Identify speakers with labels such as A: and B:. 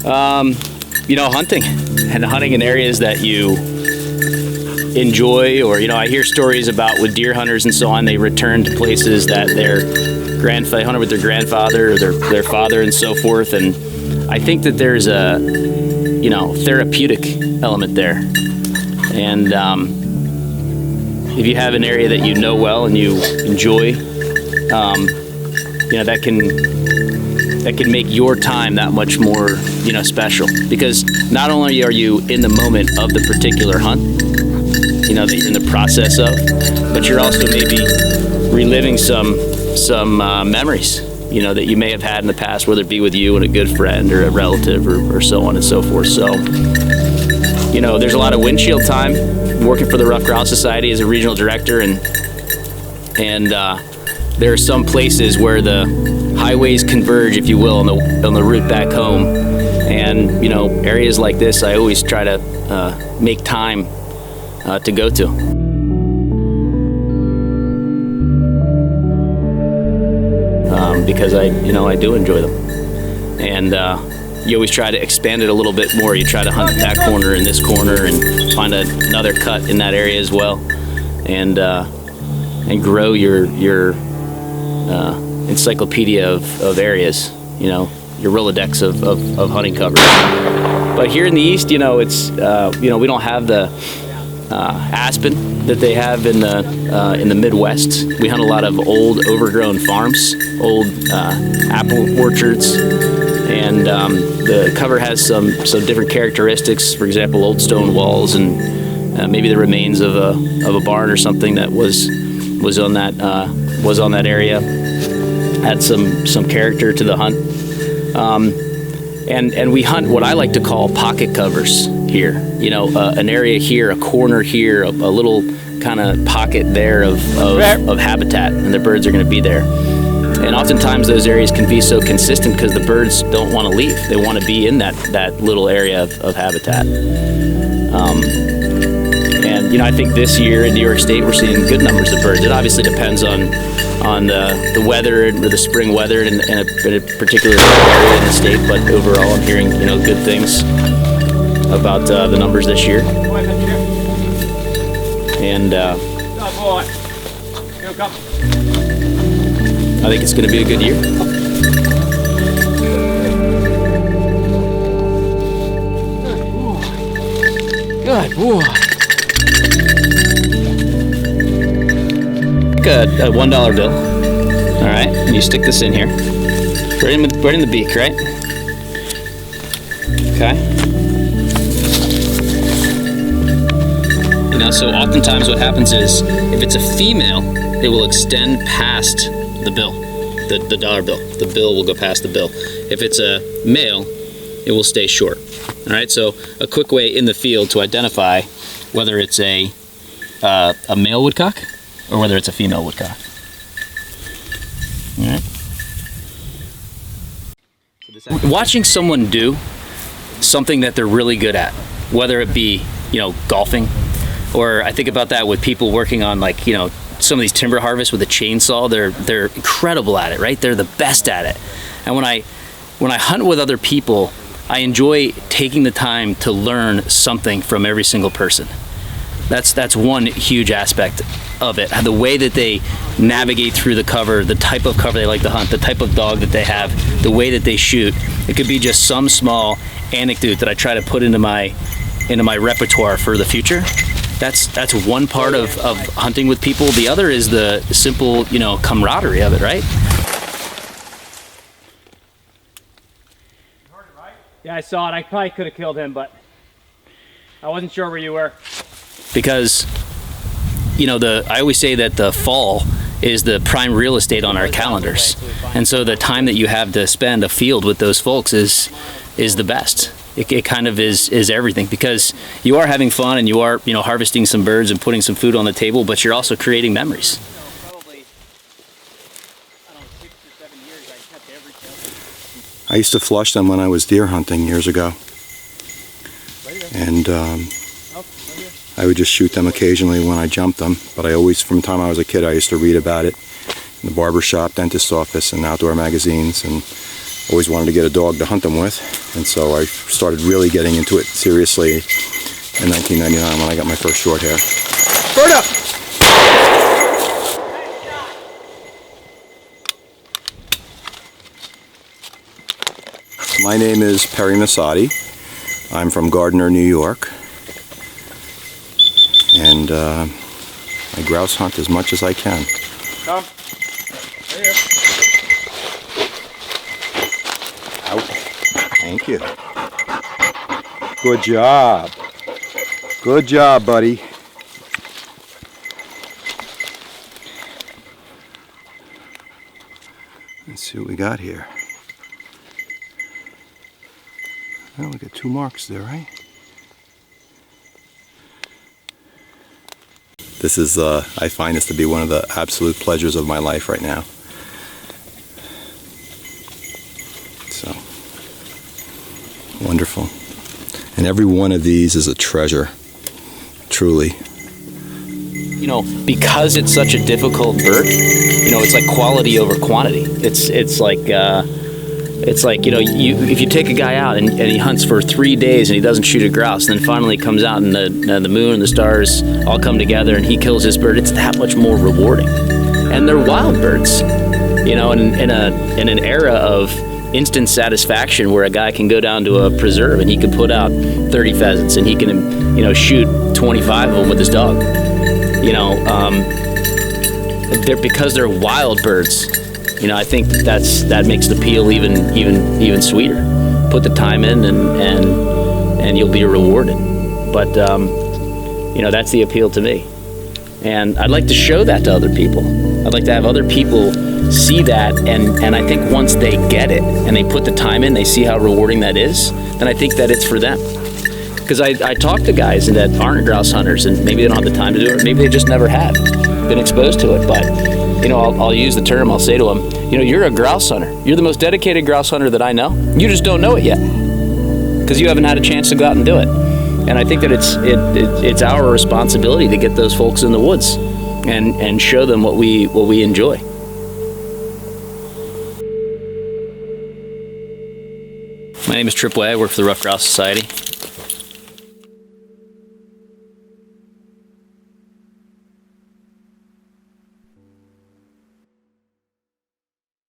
A: You know, hunting in areas that you enjoy, or, you know, I hear stories about with deer hunters and so on, they return to places that they hunted with their grandfather or their father and so forth. And I think that there's a, you know, therapeutic element there. And if you have an area that you know well and you enjoy, you know, that can make your time that much more, you know, special. Because not only are you in the moment of the particular hunt, you know, that you're in the process of, but you're also maybe reliving some memories, you know, that you may have had in the past, whether it be with you and a good friend or a relative or so on and so forth. So, you know, there's a lot of windshield time working for the Ruffed Grouse Society as a regional director, and there are some places where the highways converge, if you will, on the route back home. And, you know, areas like this, I always try to make time to go to. Because I do enjoy them. And you always try to expand it a little bit more. You try to hunt that corner and this corner and find another cut in that area as well. And grow your encyclopedia of areas, you know, your Rolodex of hunting cover. But here in the East, you know, it's, you know, we don't have the aspen that they have in the Midwest. We hunt a lot of old overgrown farms, old apple orchards, and the cover has some different characteristics. For example, old stone walls and maybe the remains of a barn or something that was on that area. Had some character to the hunt. And we hunt what I like to call pocket covers here. You know, an area here, a corner here, a little kind of pocket there of habitat, and the birds are going to be there. And oftentimes those areas can be so consistent because the birds don't want to leave. They want to be in that little area of habitat. And, you know, I think this year in New York State we're seeing good numbers of birds. It obviously depends on the weather or the spring weather in a particular area in the state, but overall I'm hearing, you know, good things about the numbers this year. And I think it's going to be a good year.
B: Good boy.
A: A $1 bill. All right, and you stick this in here, right in the beak, right? Okay. You know, so oftentimes what happens is, if it's a female, it will extend past the bill, the dollar bill. The bill will go past the bill. If it's a male, it will stay short. All right. So a quick way in the field to identify whether it's a male woodcock or whether it's a female woodcock. All right. Watching someone do something that they're really good at, whether it be, you know, golfing, or I think about that with people working on, like, you know, some of these timber harvests with a chainsaw. They're incredible at it, right? They're the best at it. And when I hunt with other people, I enjoy taking the time to learn something from every single person. That's one huge aspect of it. The way that they navigate through the cover, the type of cover they like to hunt, the type of dog that they have, the way that they shoot. It could be just some small anecdote that I try to put into my repertoire for the future. That's one part of hunting with people. The other is the simple, you know, camaraderie of it, right?
B: Yeah, I saw it. I probably could have killed him, but I wasn't sure where you were.
A: Because, you know, I always say that the fall is the prime real estate on our calendars. And so the time that you have to spend afield with those folks is the best. It kind of is everything, because you are having fun and you are, you know, harvesting some birds and putting some food on the table, but you're also creating memories.
C: I used to flush them when I was deer hunting years ago, and I would just shoot them occasionally when I jumped them, but I always, from the time I was a kid, I used to read about it in the barber shop, dentist's office, and outdoor magazines, and Always wanted to get a dog to hunt them with, and so I started really getting into it seriously in 1999 when I got my first short hair. Bird up! My name is Perry Massotti. I'm from Gardner, New York, and I grouse hunt as much as I can.
B: Come. There you go.
C: Out. Thank you. Good job. Good job, buddy. Let's see what we got here. Well, we got 2 marks there, right? This is, I find this to be one of the absolute pleasures of my life right now. So, wonderful. And every one of these is a treasure, truly.
A: You know, because it's such a difficult bird, you know, it's like quality over quantity. It's like, you know, if you take a guy out and he hunts for 3 days and he doesn't shoot a grouse, and then finally comes out and the moon and the stars all come together and he kills his bird, it's that much more rewarding. And they're wild birds, you know, in an era of instant satisfaction where a guy can go down to a preserve and he can put out 30 pheasants and he can, you know, shoot 25 of them with his dog. You know, because they're wild birds. You know, I think that makes the appeal even sweeter. Put the time in and you'll be rewarded. But you know, that's the appeal to me. And I'd like to show that to other people. I'd like to have other people see that, and I think once they get it and they put the time in, they see how rewarding that is, then I think that it's for them. Because I talk to guys that aren't grouse hunters, and maybe they don't have the time to do it, or maybe they just never have been exposed to it. But you know, I'll use the term. I'll say to them, you know, you're a grouse hunter. You're the most dedicated grouse hunter that I know. You just don't know it yet because you haven't had a chance to go out and do it. And I think that it's our responsibility to get those folks in the woods and show them what we enjoy. My name is Tripp Way. I work for the Ruffed Grouse Society.